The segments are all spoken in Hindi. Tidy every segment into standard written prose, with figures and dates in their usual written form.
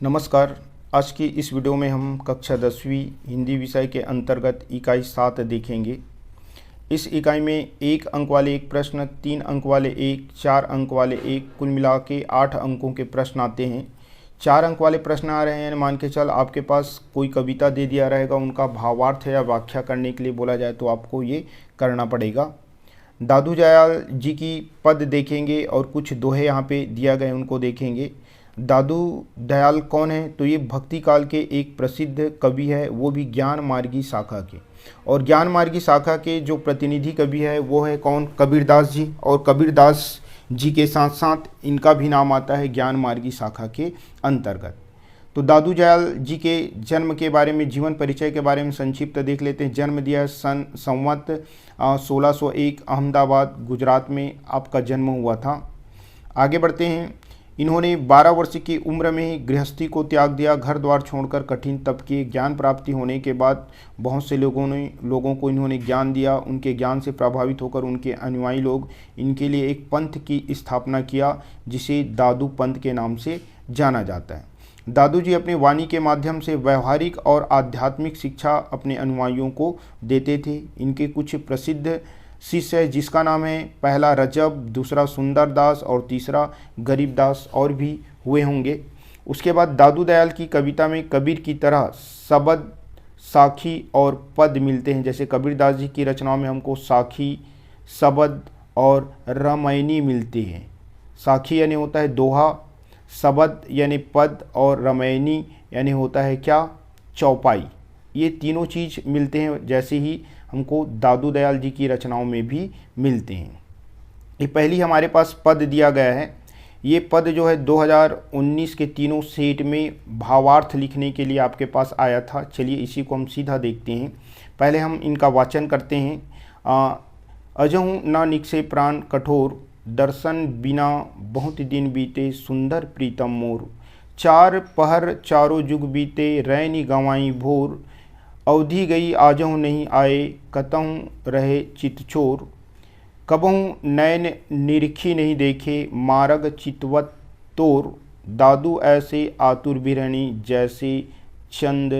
नमस्कार। आज की इस वीडियो में हम कक्षा 10वीं हिंदी विषय के अंतर्गत इकाई 7 देखेंगे। इस इकाई में 1 अंक वाले एक प्रश्न, 3 अंक वाले एक, 4 अंक वाले एक, कुल मिला के 8 अंकों के प्रश्न आते हैं। 4 अंक वाले प्रश्न आ रहे हैं, मान के चल आपके पास कोई कविता दे दिया रहेगा, उनका भावार्थ या व्याख्या करने के लिए बोला जाए तो आपको ये करना पड़ेगा। दादू दयाल जी की पद देखेंगे और कुछ दोहे यहाँ पे दिया गए उनको देखेंगे। दादू दयाल कौन है? तो ये भक्ति काल के एक प्रसिद्ध कवि है, वो भी ज्ञान मार्गी शाखा के। और ज्ञान मार्गी शाखा के जो प्रतिनिधि कवि है वो है कौन? कबीरदास जी। और कबीरदास जी के साथ साथ इनका भी नाम आता है ज्ञान मार्गी शाखा के अंतर्गत। तो दादू दयाल जी के जन्म के बारे में, जीवन परिचय के बारे में संक्षिप्त देख लेते हैं। जन्म दिया सन संवत 1601, अहमदाबाद गुजरात में आपका जन्म हुआ था। आगे बढ़ते हैं। इन्होंने 12 वर्ष की उम्र में ही गृहस्थी को त्याग दिया, घर द्वार छोड़कर कठिन तप किए। ज्ञान प्राप्ति होने के बाद बहुत से लोगों को इन्होंने ज्ञान दिया। उनके ज्ञान से प्रभावित होकर उनके अनुयायी लोग इनके लिए एक पंथ की स्थापना किया, जिसे दादू पंथ के नाम से जाना जाता है। दादू जी अपनी वाणी के माध्यम से व्यवहारिक और आध्यात्मिक शिक्षा अपने अनुयायियों को देते थे। इनके कुछ प्रसिद्ध शिष्य है, जिसका नाम है पहला रजब, दूसरा सुंदरदास और तीसरा गरीबदास, और भी हुए होंगे। उसके बाद दादू दयाल की कविता में कबीर की तरह शब्द, साखी और पद मिलते हैं। जैसे कबीरदास जी की रचनाओं में हमको साखी, शब्द और रामायणी मिलते हैं। साखी यानी होता है दोहा, शब्द यानी पद, और रामायणी यानी होता है क्या? चौपाई। ये तीनों चीज़ मिलते हैं, जैसे ही हमको दादू दयाल जी की रचनाओं में भी मिलते हैं। ये पहली हमारे पास पद दिया गया है। ये पद जो है 2019 के तीनों सेट में भावार्थ लिखने के लिए आपके पास आया था। चलिए इसी को हम सीधा देखते हैं। पहले हम इनका वाचन करते हैं। अजहूँ ना निकसे प्राण कठोर, दर्शन बिना बहुत दिन बीते, सुंदर प्रीतम मोर। चार पहर चारों जुग बीते, रैनी गंवाई भोर। अवधि गई आजहूँ नहीं आए, कतहूँ रहे चितचोर। कबहूँ नैन निरखी नहीं देखे, मारग चितवत तोर। दादू ऐसे आतुर बिरहनी, जैसे चंद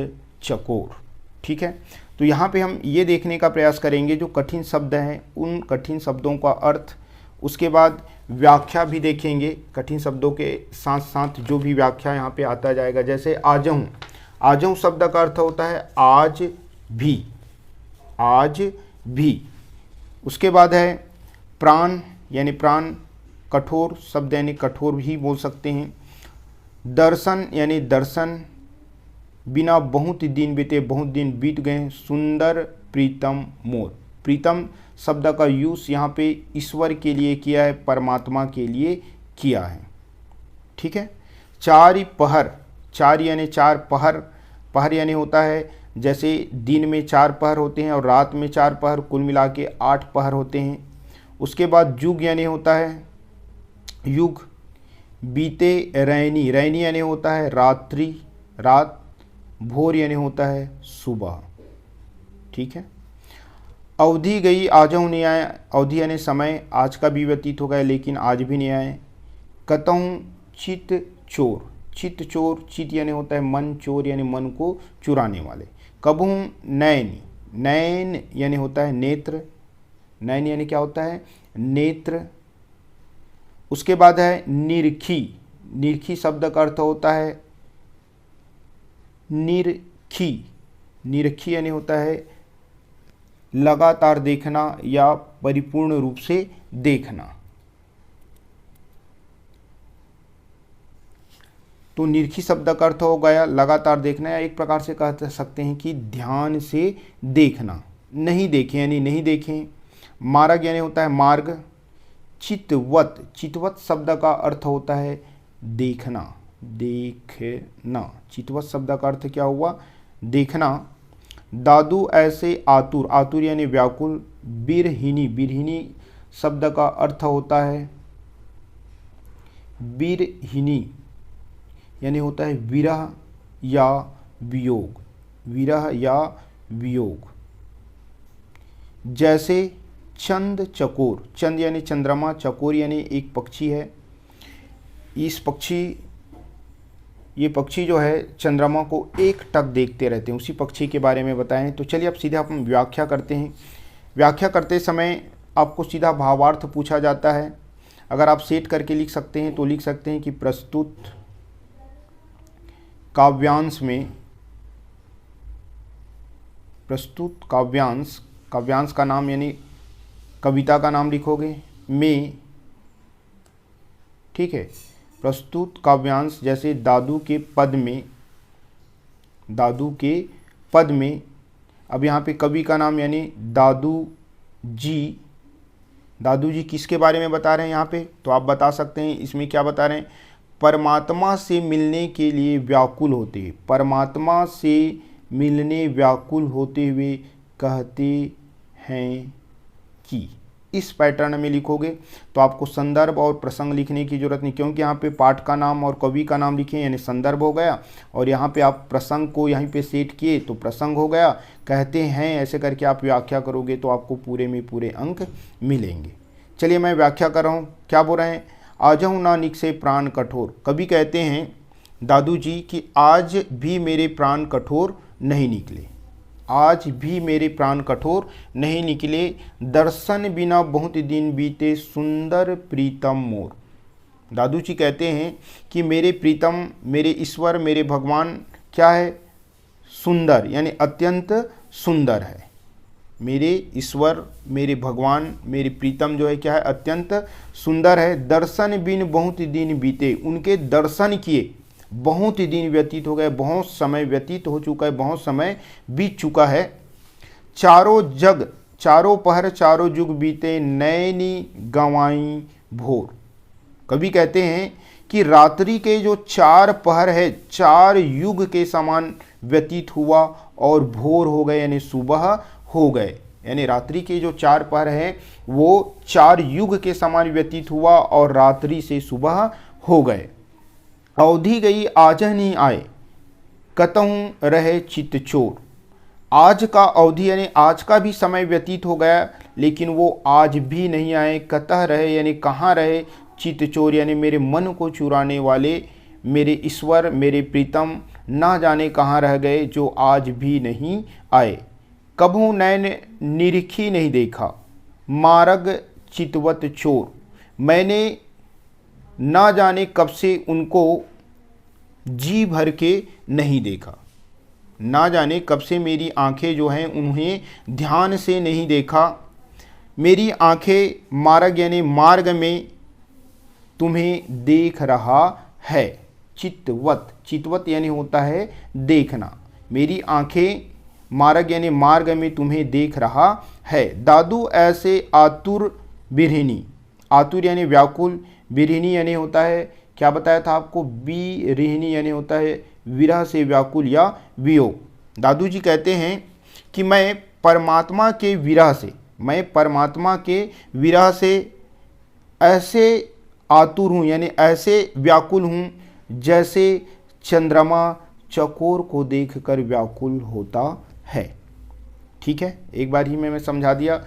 चकोर। ठीक है, तो यहाँ पे हम ये देखने का प्रयास करेंगे जो कठिन शब्द हैं उन कठिन शब्दों का अर्थ, उसके बाद व्याख्या भी देखेंगे। कठिन शब्दों के साथ साथ जो भी व्याख्या यहाँ पे आता जाएगा। जैसे आजहूँ, आजहूँ शब्द का अर्थ होता है आज भी, आज भी। उसके बाद है प्राण यानी प्राण, कठोर शब्द यानी कठोर भी बोल सकते हैं। दर्शन यानी दर्शन, बिना बहुत दिन बीते, बहुत दिन बीत गए। सुंदर प्रीतम मोर, प्रीतम शब्द का यूज़ यहाँ पे ईश्वर के लिए किया है, परमात्मा के लिए किया है। ठीक है। चार पहर, चार यानी चार, पहर, पहर यानी होता है जैसे दिन में 4 पहर होते हैं और रात में 4 पहर, कुल मिला के 8 पहर होते हैं। उसके बाद जुग यानी होता है युग। बीते रैनी, रैनी यानी होता है रात्रि, रात। भोर यानी होता है सुबह। ठीक है। अवधि गई आजहूँ नहीं आए, अवधि यानी समय, आज का भी व्यतीत हो गया लेकिन आज भी नहीं आए। कतहूँ चित चोर, चित चोर, चित यानी होता है मन, चोर यानी मन को चुराने वाले। कबहूँ नैन, नैन यानी होता है नेत्र, नैन यानी क्या होता है? नेत्र। उसके बाद है निरखी, निरखी शब्द का अर्थ होता है निरखी, निरखी यानी होता है लगातार देखना या परिपूर्ण रूप से देखना। तो निरखी शब्द का अर्थ हो गया लगातार देखना, या एक प्रकार से कह सकते हैं कि ध्यान से देखना, नहीं देखें यानी नहीं देखें। मार्ग यानी होता है मार्ग। चितवत, चितवत शब्द का अर्थ होता है देखना, देखना। चितवत शब्द का अर्थ क्या हुआ? देखना। दादू ऐसे आतुर, आतुर यानी व्याकुल। बिरहिनी, बिरहिनी शब्द का अर्थ होता है बिरहिनी यानी होता है विरह या वियोग, विरह या वियोग। जैसे चंद चकोर, चंद यानी चंद्रमा, चकोर यानी एक पक्षी है। इस पक्षी ये पक्षी जो है चंद्रमा को एक टक देखते रहते हैं, उसी पक्षी के बारे में बताएं। तो चलिए अब सीधे हम व्याख्या करते हैं। व्याख्या करते समय आपको सीधा भावार्थ पूछा जाता है। अगर आप सेट करके लिख सकते हैं तो लिख सकते हैं कि प्रस्तुत काव्यांश का नाम यानी कविता का नाम लिखोगे में, ठीक है। प्रस्तुत काव्यांश जैसे दादू के पद में, अब यहाँ पे कवि का नाम यानी दादू जी किसके बारे में बता रहे हैं यहाँ पे, तो आप बता सकते हैं इसमें क्या बता रहे हैं, परमात्मा से मिलने के लिए व्याकुल होते, परमात्मा से मिलने व्याकुल होते हुए कहते हैं कि, इस पैटर्न में लिखोगे तो आपको संदर्भ और प्रसंग लिखने की जरूरत नहीं, क्योंकि यहाँ पे पाठ का नाम और कवि का नाम लिखे यानी संदर्भ हो गया, और यहाँ पे आप प्रसंग को यहीं पे सेट किए तो प्रसंग हो गया। कहते हैं ऐसे करके आप व्याख्या करोगे तो आपको पूरे में पूरे अंक मिलेंगे। चलिए मैं व्याख्या कर रहा हूँ। क्या बोल रहे हैं, आजहु ना निकसे प्राण कठोर। कवि कहते हैं दादू जी कि आज भी मेरे प्राण कठोर नहीं निकले, आज भी मेरे प्राण कठोर नहीं निकले, दर्शन बिना बहुत दिन बीते सुंदर प्रीतम मोर। दादू जी कहते हैं कि मेरे प्रीतम, मेरे ईश्वर, मेरे भगवान क्या है, सुंदर यानी अत्यंत सुंदर है। मेरे ईश्वर, मेरे भगवान, मेरे प्रीतम जो है क्या है, अत्यंत सुंदर है। दर्शन बिन बहुत दिन बीते, उनके दर्शन किए बहुत दिन व्यतीत हो गए, बहुत समय व्यतीत हो चुका है, बहुत समय बीत चुका है। चारों जग, चारों पहर चारों युग बीते, नैनी गंवाई भोर। कवि कहते हैं कि रात्रि के जो 4 पहर है 4 युग के समान व्यतीत हुआ और भोर हो गए यानी सुबह हो गए, यानी रात्रि के जो 4 पहर है वो 4 युग के समान व्यतीत हुआ और रात्रि से सुबह हो गए। अवधि गई आजह नहीं आए, कतहूँ रहे चित चोर। आज का अवधि यानी आज का भी समय व्यतीत हो गया, लेकिन वो आज भी नहीं आए। कतः रहे यानी कहाँ रहे, चित चोर यानी मेरे मन को चुराने वाले मेरे ईश्वर, मेरे प्रीतम ना जाने कहाँ रह गए, जो आज भी नहीं आए। कभू नैन निरीखी नहीं देखा, मार्ग चितवत चोर। मैंने ना जाने कब से उनको जी भर के नहीं देखा, ना जाने कब से मेरी आंखें जो हैं उन्हें ध्यान से नहीं देखा। मेरी आंखें मार्ग यानी मार्ग में तुम्हें देख रहा है। चितवत, चितवत यानी होता है देखना। मेरी आंखें मार्ग यानी मार्ग में तुम्हें देख रहा है। दादू ऐसे आतुर बिरहिनी, आतुर यानी व्याकुल, बिरहिनी यानी होता है, क्या बताया था आपको, बिरहिनी यानी होता है विरह से व्याकुल या वियोग। दादू जी कहते हैं कि मैं परमात्मा के विरह से, मैं परमात्मा के विरह से ऐसे आतुर हूँ यानी ऐसे व्याकुल हूँ जैसे चंद्रमा चकोर को देखकर व्याकुल होता है। ठीक है, एक बार ही मैं समझा दिया,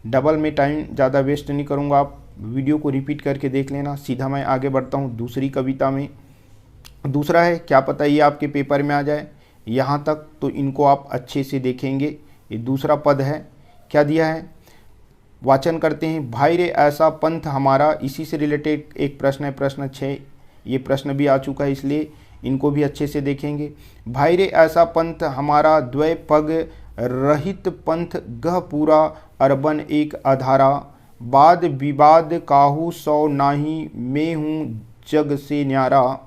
डबल में टाइम ज़्यादा वेस्ट नहीं करूँगा, आप वीडियो को रिपीट करके देख लेना। सीधा मैं आगे बढ़ता हूँ दूसरी कविता में। दूसरा है, क्या पता ये आपके पेपर में आ जाए, यहाँ तक तो इनको आप अच्छे से देखेंगे। ये दूसरा पद है, क्या दिया है, वाचन करते हैं। भाई रे ऐसा पंथ हमारा, इसी से रिलेटेड एक प्रश्न है, प्रश्न 6, ये प्रश्न भी आ चुका है इसलिए इनको भी अच्छे से देखेंगे। भाई रे ऐसा पंथ हमारा, द्वय पग रहित पंथ गह पूरा, अरबन एक अधारा, वाद विवाद काहू सौ नाही, मैं हूँ जग से न्यारा,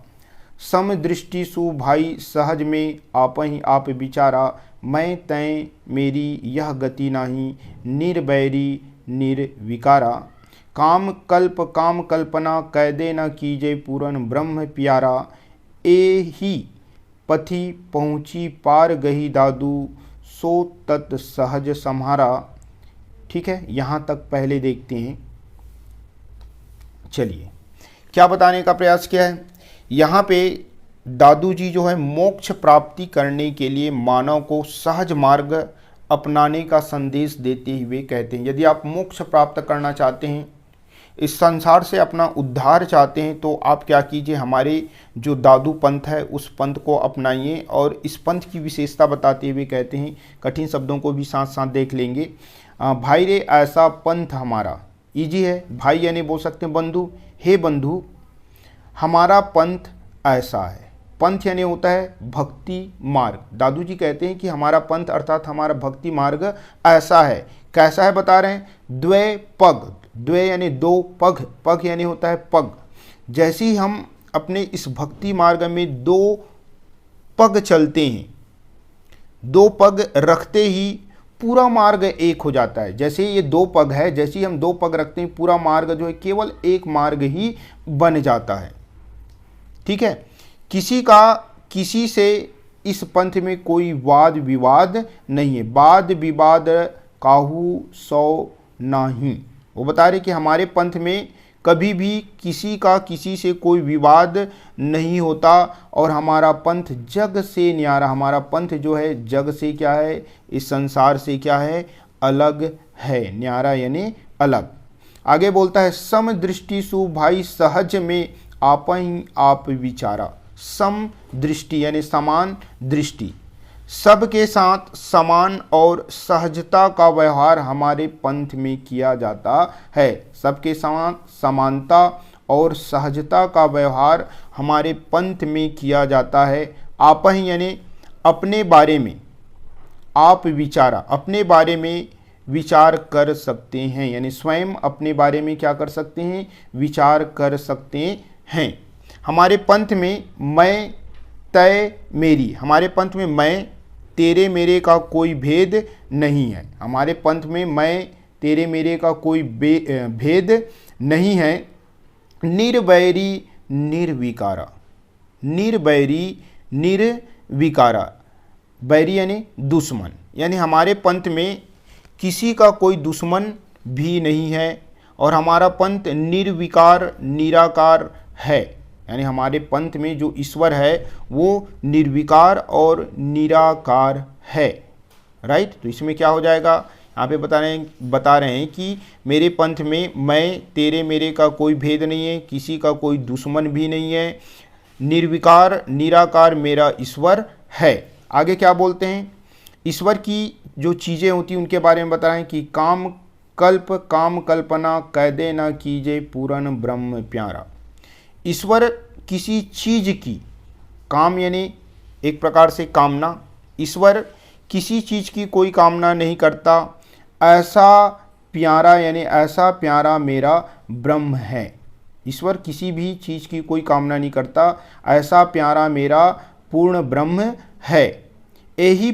सम दृष्टि सु भाई सहज में, आप ही आप विचारा, मैं तय मेरी यह गति नाही, निर्बैरी निर्विकारा, काम कल्प काम कल्पना, कैदे न कीजे पूरन ब्रह्म प्यारा, ए ही पथि पहुँची पार गही दादू, सो तत् सहज सम्हारा। ठीक है, यहाँ तक पहले देखते हैं। चलिए, क्या बताने का प्रयास किया है यहाँ पे, दादू जी जो है मोक्ष प्राप्ति करने के लिए मानव को सहज मार्ग अपनाने का संदेश देते हुए कहते हैं, यदि आप मोक्ष प्राप्त करना चाहते हैं, इस संसार से अपना उद्धार चाहते हैं तो आप क्या कीजिए, हमारे जो दादू पंथ है उस पंथ को अपनाइए। और इस पंथ की विशेषता बताते हुए कहते हैं, कठिन शब्दों को भी साथ साथ देख लेंगे। भाई रे ऐसा पंथ हमारा, इजी है, भाई यानी बोल सकते हैं बंधु, हे बंधु हमारा पंथ ऐसा है। पंथ यानी होता है भक्ति मार्ग। दादू जी कहते हैं कि हमारा पंथ अर्थात हमारा भक्ति मार्ग ऐसा है। कैसा है बता रहे हैं, द्वे पग, द्वे यानी दो, पग, पग यानी होता है पग। जैसे ही हम अपने इस भक्ति मार्ग में दो पग चलते हैं, दो पग रखते ही पूरा मार्ग एक हो जाता है। जैसे ये दो पग है, जैसे ही हम दो पग रखते हैं पूरा मार्ग जो है केवल एक मार्ग ही बन जाता है। ठीक है, किसी से इस पंथ में कोई वाद विवाद नहीं है। वाद विवाद काहू सौ नाही। वो बता रहे कि हमारे पंथ में कभी भी किसी से कोई विवाद नहीं होता और हमारा पंथ जग से न्यारा, हमारा पंथ जो है जग से क्या है, इस संसार से क्या है, अलग है। न्यारा यानी अलग। आगे बोलता है सम दृष्टि सु भाई सहज में आप ही आप विचारा। सम दृष्टि यानी समान दृष्टि, सबके साथ समान और सहजता का व्यवहार हमारे पंथ में किया जाता है। सबके साथ समानता और सहजता का व्यवहार हमारे पंथ में किया जाता है। आप ही यानी अपने बारे में, आप विचारा, अपने बारे में विचार कर सकते हैं, यानी स्वयं अपने बारे में क्या कर सकते हैं, विचार कर सकते हैं। हमारे पंथ में मैं तय मेरी, हमारे पंथ में मैं तेरे मेरे का कोई भेद नहीं है। हमारे पंथ में मैं तेरे मेरे का कोई भेद नहीं है। निर्वैरी निर्विकारा, निर्वैरी निर्विकारा, बैरी यानी दुश्मन, यानी हमारे पंथ में किसी का कोई दुश्मन भी नहीं है और हमारा पंथ निर्विकार निराकार है। यानी हमारे पंथ में जो ईश्वर है वो निर्विकार और निराकार है। राइट, तो इसमें क्या हो जाएगा, यहाँ पे बता रहे हैं कि मेरे पंथ में मैं तेरे मेरे का कोई भेद नहीं है, किसी का कोई दुश्मन भी नहीं है, निर्विकार निराकार मेरा ईश्वर है। आगे क्या बोलते हैं, ईश्वर की जो चीज़ें होती हैं उनके बारे में बता रहे हैं कि काम कल्पना कैदे न कीजे पूरन ब्रह्म प्यारा। ईश्वर किसी चीज़ की, काम यानी एक प्रकार से कामना, ईश्वर किसी चीज़ की कोई कामना नहीं करता। ऐसा प्यारा यानी ऐसा प्यारा मेरा ब्रह्म है। ईश्वर किसी भी चीज़ की कोई कामना नहीं करता, ऐसा प्यारा मेरा पूर्ण ब्रह्म है। यही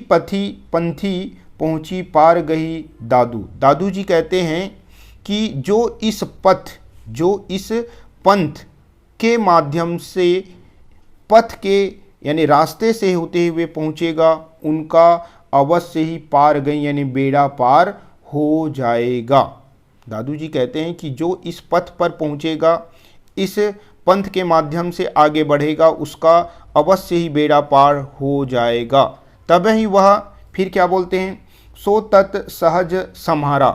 पंथी पहुँची पार गई दादू। दादू जी कहते हैं कि जो इस पंथ के माध्यम से, पथ के यानी रास्ते से होते हुए पहुँचेगा, उनका अवश्य ही पार गई यानी बेड़ा पार हो जाएगा। दादू जी कहते हैं कि जो इस पथ पर पहुँचेगा, इस पंथ के माध्यम से आगे बढ़ेगा, उसका अवश्य ही बेड़ा पार हो जाएगा। तब ही वह, फिर क्या बोलते हैं, सो तत् सहज सम्हारा,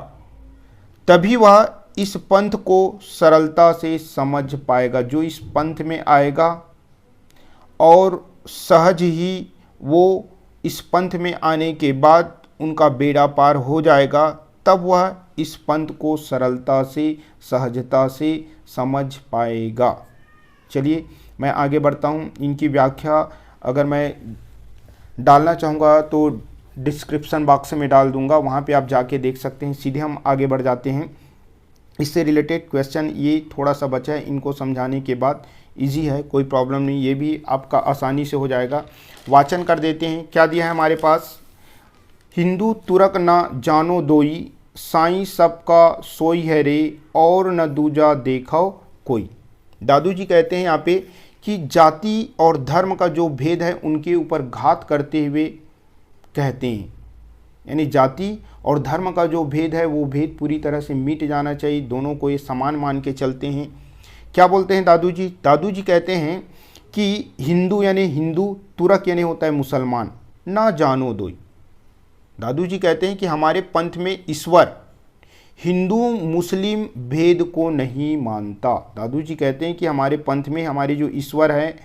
तभी वह इस पंथ को सरलता से समझ पाएगा। जो इस पंथ में आएगा और सहज ही वो इस पंथ में आने के बाद उनका बेड़ा पार हो जाएगा, तब वह इस पंथ को सरलता से सहजता से समझ पाएगा। चलिए मैं आगे बढ़ता हूँ। इनकी व्याख्या अगर मैं डालना चाहूँगा तो डिस्क्रिप्शन बॉक्स में डाल दूँगा, वहाँ पे आप जाके देख सकते हैं। सीधे हम आगे बढ़ जाते हैं। इससे रिलेटेड क्वेश्चन ये थोड़ा सा बचा है, इनको समझाने के बाद इजी है, कोई प्रॉब्लम नहीं, ये भी आपका आसानी से हो जाएगा। वाचन कर देते हैं। क्या दिया है हमारे पास, हिंदू तुरक न जानो दोई, साईं सबका सोई है रे, और न दूजा देखो कोई। दादू जी कहते हैं यहाँ पे कि जाति और धर्म का जो भेद है उनके ऊपर घात करते हुए कहते हैं, यानी जाति और धर्म का जो भेद है वो भेद पूरी तरह से मिट जाना चाहिए, दोनों को ये समान मान के चलते हैं। क्या बोलते हैं दादू जी, दादू जी कहते हैं कि हिंदू यानी हिंदू, तुरक यानी होता है मुसलमान, ना जानो दोई। दादू जी कहते हैं कि हमारे पंथ में ईश्वर हिंदू मुस्लिम भेद को नहीं मानता। दादू जी कहते हैं कि हमारे पंथ में हमारे जो ईश्वर है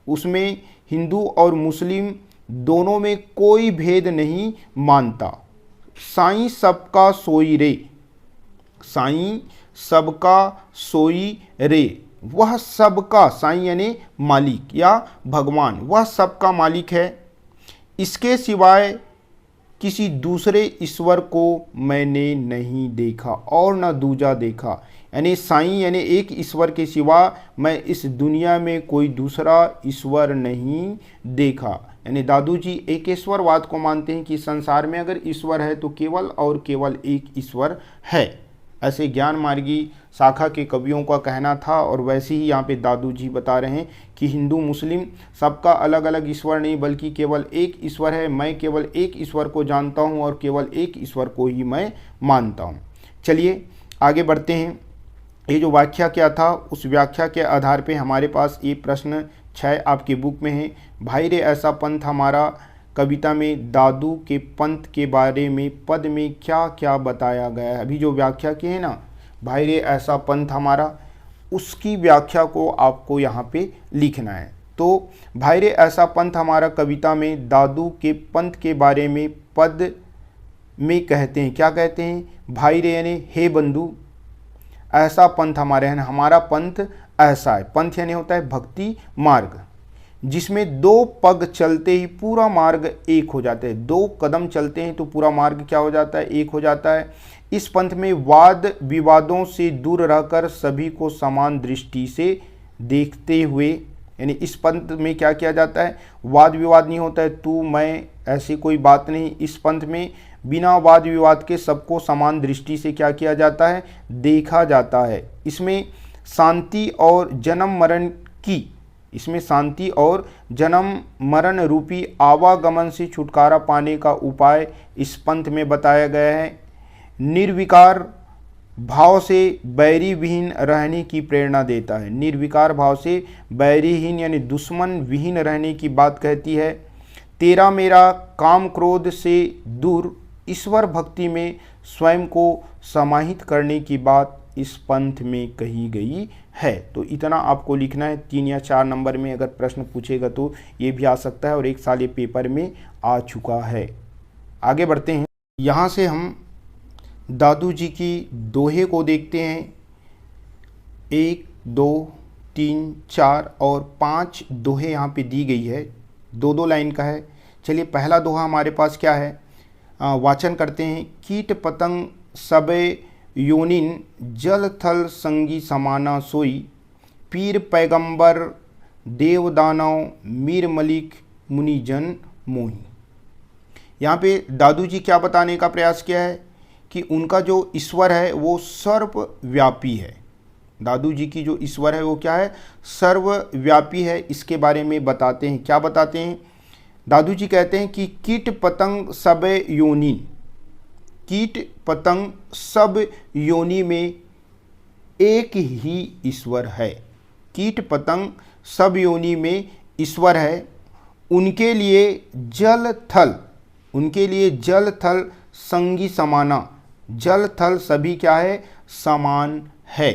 उसमें हिंदू और मुस्लिम दोनों में कोई भेद नहीं मानता। साईं सबका सोई रे, साईं सबका सोई रे, वह सबका, साईं यानी मालिक या भगवान, वह सबका मालिक है। इसके सिवाय किसी दूसरे ईश्वर को मैंने नहीं देखा और न दूजा देखा। यानी साईं यानी एक ईश्वर के सिवा मैं इस दुनिया में कोई दूसरा ईश्वर नहीं देखा। यानी दादू जी एकेश्वरवाद को मानते हैं कि संसार में अगर ईश्वर है तो केवल और केवल एक ईश्वर है। ऐसे ज्ञान मार्गी शाखा के कवियों का कहना था और वैसे ही यहाँ पे दादू जी बता रहे हैं कि हिंदू मुस्लिम सबका अलग अलग ईश्वर नहीं बल्कि केवल एक ईश्वर है। मैं केवल एक ईश्वर को जानता हूँ और केवल एक ईश्वर को ही मैं मानता हूँ। चलिए आगे बढ़ते हैं। ये जो व्याख्या क्या था उस व्याख्या के आधार पे हमारे पास ये प्रश्न 6 आपके बुक में है। भाई रे ऐसा पंथ हमारा कविता में दादू के पंथ के बारे में पद में क्या क्या बताया गया है। अभी जो व्याख्या की है ना, भाई रे ऐसा पंथ हमारा, उसकी व्याख्या को आपको यहाँ पे लिखना है। तो भाई रे ऐसा पंथ हमारा कविता में दादू के पंथ के बारे में पद में कहते हैं, क्या कहते हैं, भाई रे यानी हे बंधु, ऐसा पंथ हमारे है, हमारा पंथ ऐसा है। पंथ यानी होता है भक्ति मार्ग, जिसमें 2 पग चलते ही पूरा मार्ग एक हो जाता है। 2 कदम चलते हैं तो पूरा मार्ग क्या हो जाता है, एक हो जाता है। इस पंथ में वाद विवादों से दूर रहकर सभी को समान दृष्टि से देखते हुए, यानी इस पंथ में क्या किया जाता है, वाद विवाद नहीं होता है, तू मैं ऐसी कोई बात नहीं। इस पंथ में बिना वाद विवाद के सबको समान दृष्टि से क्या किया जाता है, देखा जाता है। इसमें शांति और जन्म मरण की, इसमें शांति और जन्म मरण रूपी आवागमन से छुटकारा पाने का उपाय इस पंथ में बताया गया है। निर्विकार भाव से बैरी विहीन रहने की प्रेरणा देता है। निर्विकार भाव से बैरीहीन यानी दुश्मन विहीन रहने की बात कहती है। तेरा मेरा काम क्रोध से दूर ईश्वर भक्ति में स्वयं को समाहित करने की बात इस पंथ में कही गई है। तो इतना आपको लिखना है। 3 या 4 नंबर में अगर प्रश्न पूछेगा तो ये भी आ सकता है और एक साल ये पेपर में आ चुका है। आगे बढ़ते हैं। यहाँ से हम दादू जी की दोहे को देखते हैं। 1, 2, 3, 4 और 5 दोहे यहाँ पे दी गई है, 2-2 लाइन का है। चलिए पहला दोहा हमारे पास क्या है, वाचन करते हैं। कीट पतंग सबे योनिन जल थल संगी समाना सोई, पीर पैगंबर देव दानव मीर मलिक मुनिजन मोही। यहाँ पे दादू जी क्या बताने का प्रयास किया है कि उनका जो ईश्वर है वो सर्वव्यापी है। दादू जी की जो ईश्वर है वो क्या है, सर्वव्यापी है। इसके बारे में बताते हैं। क्या बताते हैं, दादू जी कहते हैं कि कीट पतंग सब योनि, कीट पतंग सब योनि में एक ही ईश्वर है। कीट पतंग सब योनि में ईश्वर है। उनके लिए जल थल, उनके लिए जल थल संगी समाना, जल थल सभी क्या है, समान है।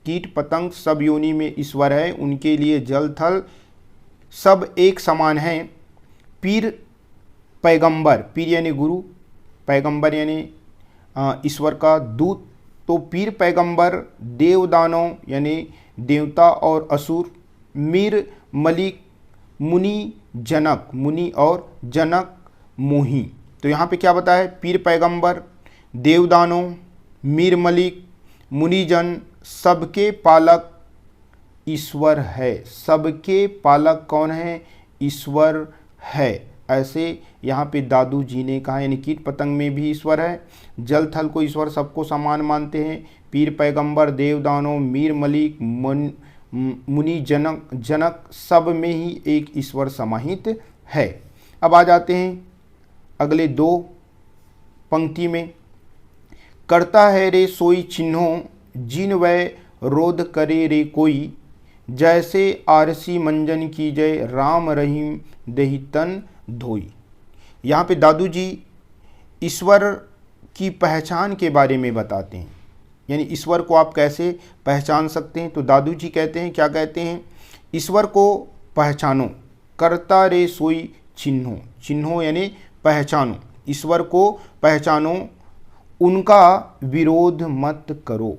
कीट पतंग सब योनि में ईश्वर है, उनके लिए जल थल सब एक समान है। पीर पैगंबर, पीर यानी गुरु, पैगंबर यानी ईश्वर का दूत, तो पीर पैगंबर देव दानव यानी देवता और असुर, मीर मलिक मुनि जनक, मुनि और जनक मोही। तो यहाँ पे क्या बताया है, पीर पैगंबर देव दानव मीर मलिक मुनिजन सबके पालक ईश्वर है। सबके पालक कौन है, ईश्वर है। ऐसे यहाँ पे दादू जी ने कहा, यानी कीट पतंग में भी ईश्वर है, जल थल को ईश्वर सबको समान मानते हैं। पीर पैगंबर देव दानव मीर मलिक मुनि जनक, जनक सब में ही एक ईश्वर समाहित है। अब आ जाते हैं अगले 2 पंक्ति में। करता है रे सोई चिन्हों जिन वै रोध करे रे कोई, जैसे आरसी मंजन की जय राम रहीम दही तन धोई। यहाँ पे दादू जी ईश्वर की पहचान के बारे में बताते हैं। यानी ईश्वर को आप कैसे पहचान सकते हैं। तो दादू जी कहते हैं, क्या कहते हैं, ईश्वर को पहचानो, कर्ता रे सोई चिन्हो, चिन्हो यानी पहचानो, ईश्वर को पहचानो, उनका विरोध मत करो,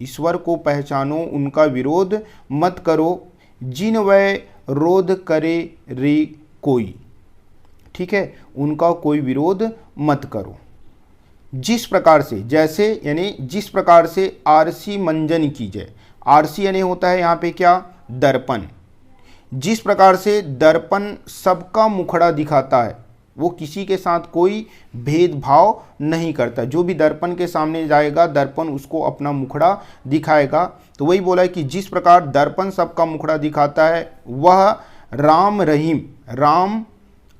ईश्वर को पहचानो, उनका विरोध मत करो, जिन वह रोध करे रे कोई, ठीक है, उनका कोई विरोध मत करो। जिस प्रकार से, जैसे यानी जिस प्रकार से आरसी मंजन कीजिए, आरसी यानी होता है यहाँ पे क्या, दर्पण, जिस प्रकार से दर्पण सबका मुखड़ा दिखाता है, वो किसी के साथ कोई भेदभाव नहीं करता, जो भी दर्पण के सामने जाएगा दर्पण उसको अपना मुखड़ा दिखाएगा। तो वही बोला है कि जिस प्रकार दर्पण सबका मुखड़ा दिखाता है, वह राम रहीम, राम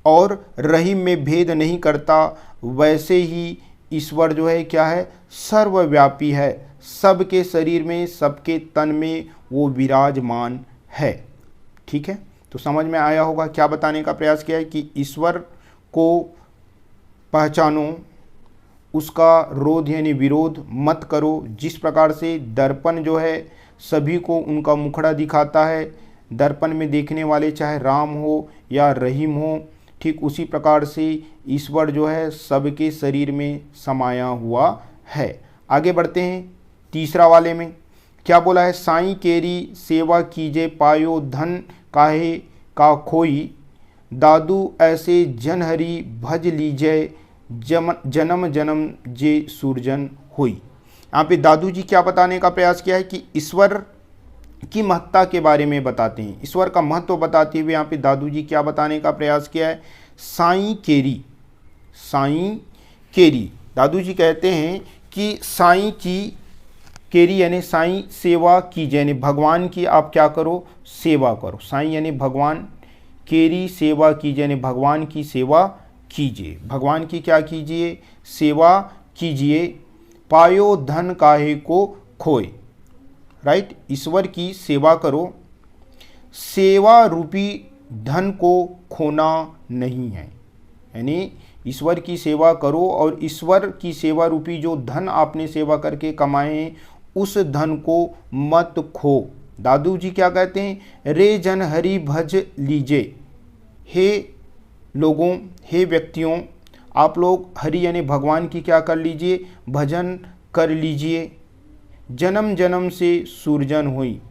और रहीम में भेद नहीं करता, वैसे ही ईश्वर जो है क्या है, सर्वव्यापी है, सबके शरीर में, सबके तन में वो विराजमान है। ठीक है, तो समझ में आया होगा क्या बताने का प्रयास किया है कि ईश्वर को पहचानो, उसका रोध यानी विरोध मत करो। जिस प्रकार से दर्पण जो है सभी को उनका मुखड़ा दिखाता है, दर्पण में देखने वाले चाहे राम हो या रहीम हो, ठीक उसी प्रकार से ईश्वर जो है सबके शरीर में समाया हुआ है। आगे बढ़ते हैं तीसरा वाले में, क्या बोला है, साईं केरी सेवा कीजे पायो धन काहे का खोई, दादू ऐसे जनहरी भज लीजे जन्म जन्म जे सूरजन हुई। यहाँ पे दादू जी क्या बताने का प्रयास किया है कि ईश्वर की महत्ता के बारे में बताते हैं, ईश्वर का महत्व बताते हुए यहाँ पे दादू जी क्या बताने का प्रयास किया है, साईं केरी, साईं केरी, दादू जी कहते हैं कि साईं की केरी यानी साईं सेवा कीजिए, यानी भगवान की आप क्या करो, सेवा करो, साईं यानी भगवान, केरी सेवा कीजिए यानी भगवान की सेवा कीजिए, भगवान की क्या कीजिए, सेवा कीजिए, पायो धन काहे को खोए, राइट, ईश्वर की सेवा करो, सेवा रूपी धन को खोना नहीं है, यानी ईश्वर की सेवा करो और ईश्वर की सेवा रूपी जो धन आपने सेवा करके कमाए उस धन को मत खो। दादू जी क्या कहते हैं, रे जन हरि भज लीजे, हे लोगों, हे व्यक्तियों, आप लोग हरि यानी भगवान की क्या कर लीजिए, भजन कर लीजिए, जन्म जन्म से सूरजन हुई।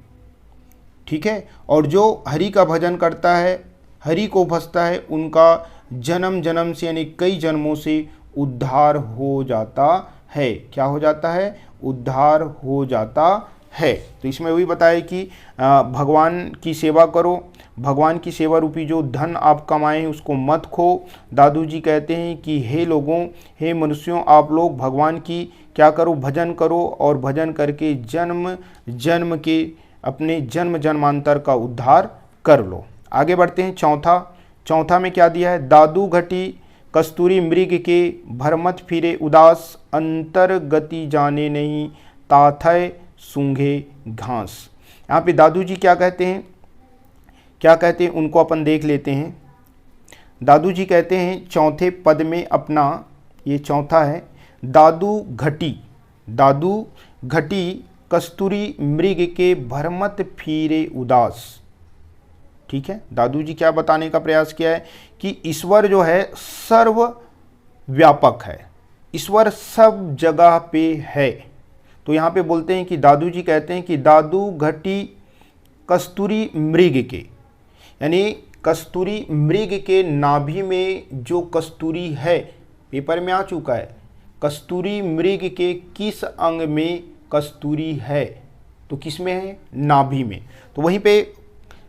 ठीक है, और जो हरि का भजन करता है, हरि को भजता है, उनका जन्म जन्म से यानी कई जन्मों से उद्धार हो जाता है। क्या हो जाता है, उद्धार हो जाता है। तो इसमें वही बताया कि भगवान की सेवा करो, भगवान की सेवा रूपी जो धन आप कमाएं उसको मत खो। दादू जी कहते हैं कि हे लोगों, हे मनुष्यों, आप लोग भगवान की क्या करो, भजन करो, और भजन करके जन्म जन्म के अपने जन्म जन्मांतर का उद्धार कर लो। आगे बढ़ते हैं चौथा में क्या दिया है, दादू घटी कस्तूरी मृग के भरमत फिरे उदास, अंतर गति जाने नहीं ताथय सूंघे घास। यहाँ पे दादू जी क्या कहते हैं, उनको अपन देख लेते हैं। दादू जी कहते हैं चौथे पद में अपना, ये चौथा है, दादू घटी कस्तूरी मृग के भरमत फिरे उदास। ठीक है, दादू जी क्या बताने का प्रयास किया है कि ईश्वर जो है सर्व व्यापक है, ईश्वर सब जगह पे है। तो यहाँ पे बोलते हैं कि दादू जी कहते हैं कि दादू घटी कस्तूरी मृग के, यानी कस्तूरी मृग के नाभि में जो कस्तूरी है, पेपर में आ चुका है, कस्तूरी मृग के किस अंग में कस्तूरी है, तो किस में है, नाभि में। तो वहीं पे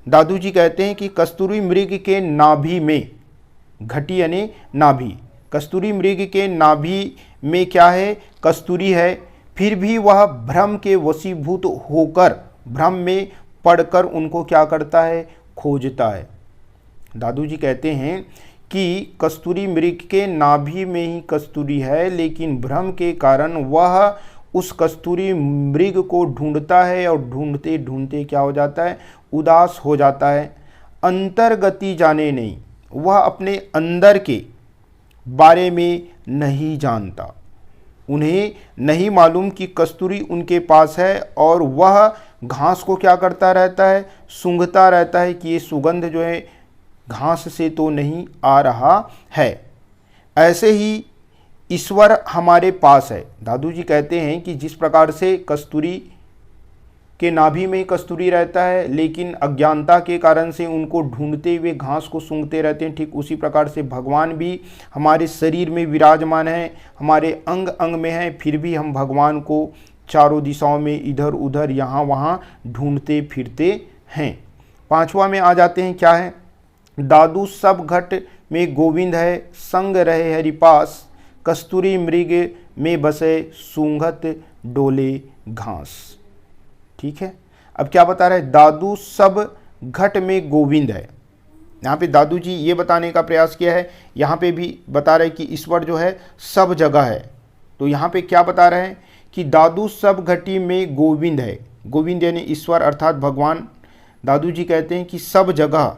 दादू जी कहते हैं कि कस्तूरी मृग के नाभि में, घटी यानी नाभि, कस्तूरी मृग के नाभि में क्या है, कस्तूरी है, फिर भी वह भ्रम के वशीभूत होकर, भ्रम में पड़कर उनको क्या करता है, खोजता है। दादू जी कहते हैं कि कस्तूरी मृग के नाभि में ही कस्तूरी है, लेकिन भ्रम के कारण वह उस कस्तूरी मृग को ढूंढता है और ढूंढते ढूंढते क्या हो जाता है, उदास हो जाता है, अंतर्गति जाने नहीं, वह अपने अंदर के बारे में नहीं जानता। उन्हें नहीं मालूम कि कस्तूरी उनके पास है और वह घास को क्या करता रहता है, सूंघता रहता है कि ये सुगंध जो है घास से तो नहीं आ रहा है। ऐसे ही ईश्वर हमारे पास है। दादू जी कहते हैं कि जिस प्रकार से कस्तूरी के नाभि में कस्तूरी रहता है, लेकिन अज्ञानता के कारण से उनको ढूंढते हुए घास को सूंघते रहते हैं, ठीक उसी प्रकार से भगवान भी हमारे शरीर में विराजमान है, हमारे अंग अंग में है, फिर भी हम भगवान को चारों दिशाओं में इधर उधर यहाँ वहाँ ढूंढते फिरते हैं। पांचवा में आ जाते हैं, क्या है, दादू सब घट में गोविंद है, संग रहे हरि पास, कस्तूरी मृग में बसे, सूंघत डोले घास। ठीक है, अब क्या बता रहे हैं, दादू सब घट में गोविंद है। यहाँ पे दादू जी ये बताने का प्रयास किया है, यहाँ पे भी बता रहे हैं कि ईश्वर जो है सब जगह है। तो यहाँ पे क्या बता रहे हैं कि दादू सब घटी में गोविंद है। गोविंद यानी ईश्वर अर्थात भगवान। दादू जी कहते हैं कि सब जगह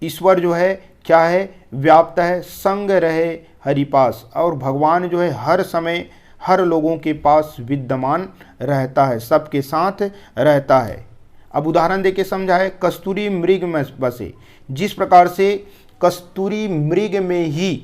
ईश्वर जो है क्या है, व्याप्त है, संग रहे हरि पास, और भगवान जो है हर समय हर लोगों के पास विद्यमान रहता है, सबके साथ रहता है। अब उदाहरण देके समझाए, कस्तूरी मृग में बसे। जिस प्रकार से कस्तूरी मृग में ही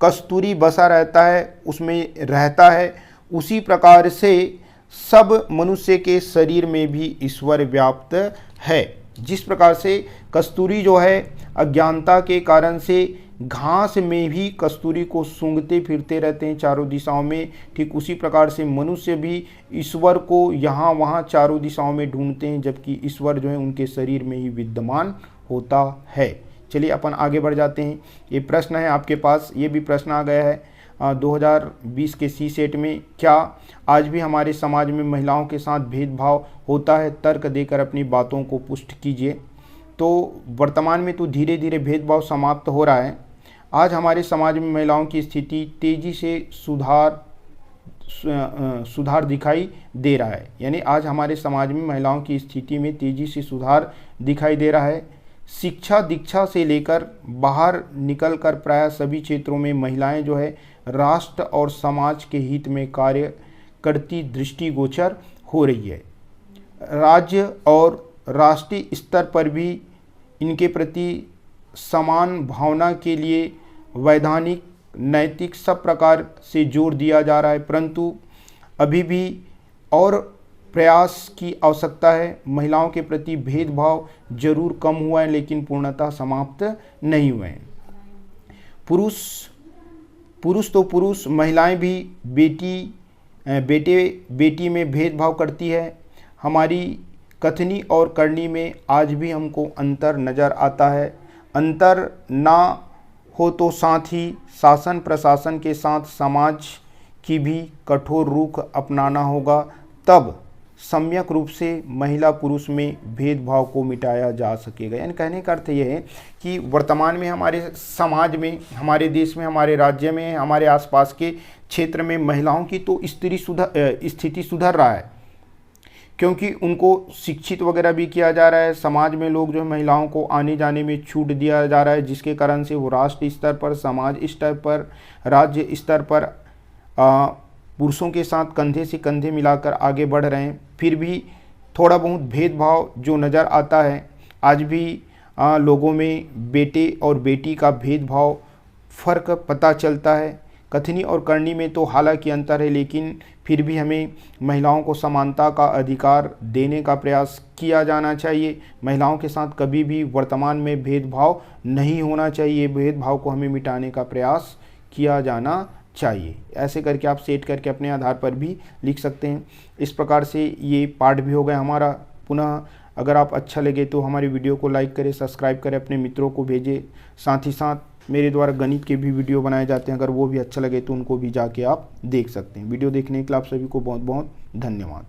कस्तूरी बसा रहता है, उसमें रहता है, उसी प्रकार से सब मनुष्य के शरीर में भी ईश्वर व्याप्त है। जिस प्रकार से कस्तूरी जो है अज्ञानता के कारण से घास में भी कस्तूरी को सूंघते फिरते रहते हैं चारों दिशाओं में, ठीक उसी प्रकार से मनुष्य भी ईश्वर को यहाँ वहाँ चारों दिशाओं में ढूंढते हैं, जबकि ईश्वर जो है उनके शरीर में ही विद्यमान होता है। चलिए अपन आगे बढ़ जाते हैं। ये प्रश्न है आपके पास, ये भी प्रश्न आ गया है 2020 के सी सेट में, क्या आज भी हमारे समाज में महिलाओं के साथ भेदभाव होता है? तर्क देकर अपनी बातों को पुष्ट कीजिए। तो वर्तमान में तो धीरे धीरे भेदभाव समाप्त हो रहा है। आज हमारे समाज में महिलाओं की स्थिति तेज़ी से सुधार दिखाई दे रहा है। यानी आज हमारे समाज में महिलाओं की स्थिति में तेज़ी से सुधार दिखाई दे रहा है। शिक्षा दीक्षा से लेकर बाहर निकलकर प्राय सभी क्षेत्रों में महिलाएं जो है राष्ट्र और समाज के हित में कार्य करती दृष्टिगोचर हो रही है। राज्य और राष्ट्रीय स्तर पर भी इनके प्रति समान भावना के लिए वैधानिक नैतिक सब प्रकार से जोर दिया जा रहा है, परंतु अभी भी और प्रयास की आवश्यकता है। महिलाओं के प्रति भेदभाव जरूर कम हुआ है, लेकिन पूर्णतः समाप्त नहीं हुए हैं। पुरुष तो पुरुष, महिलाएं भी बेटी में भेदभाव करती है। हमारी कथनी और करनी में आज भी हमको अंतर नज़र आता है। अंतर ना हो तो साथ ही शासन प्रशासन के साथ समाज की भी कठोर रुख अपनाना होगा, तब सम्यक रूप से महिला पुरुष में भेदभाव को मिटाया जा सकेगा। यानी कहने का अर्थ यह है कि वर्तमान में हमारे समाज में, हमारे देश में, हमारे राज्य में, हमारे आसपास के क्षेत्र में महिलाओं की तो स्थिति सुधर रहा है, क्योंकि उनको शिक्षित वगैरह भी किया जा रहा है। समाज में लोग जो है महिलाओं को आने जाने में छूट दिया जा रहा है, जिसके कारण से वो राष्ट्र स्तर पर, समाज स्तर पर, राज्य स्तर पर पुरुषों के साथ कंधे से कंधे मिलाकर आगे बढ़ रहे हैं। फिर भी थोड़ा बहुत भेदभाव जो नज़र आता है, आज भी लोगों में बेटे और बेटी का भेदभाव फ़र्क पता चलता है। कथनी और करनी में तो हालांकि अंतर है, लेकिन फिर भी हमें महिलाओं को समानता का अधिकार देने का प्रयास किया जाना चाहिए। महिलाओं के साथ कभी भी वर्तमान में भेदभाव नहीं होना चाहिए। भेदभाव को हमें मिटाने का प्रयास किया जाना चाहिए। ऐसे करके आप सेट करके अपने आधार पर भी लिख सकते हैं। इस प्रकार से ये पार्ट भी हो गया हमारा। पुनः अगर आप अच्छा लगे तो हमारी वीडियो को लाइक करें, सब्सक्राइब करें, अपने मित्रों को भेजें। साथ ही साथ मेरे द्वारा गणित के भी वीडियो बनाए जाते हैं, अगर वो भी अच्छा लगे तो उनको भी जाके आप देख सकते हैं। वीडियो देखने के लिए आप सभी को बहुत बहुत धन्यवाद।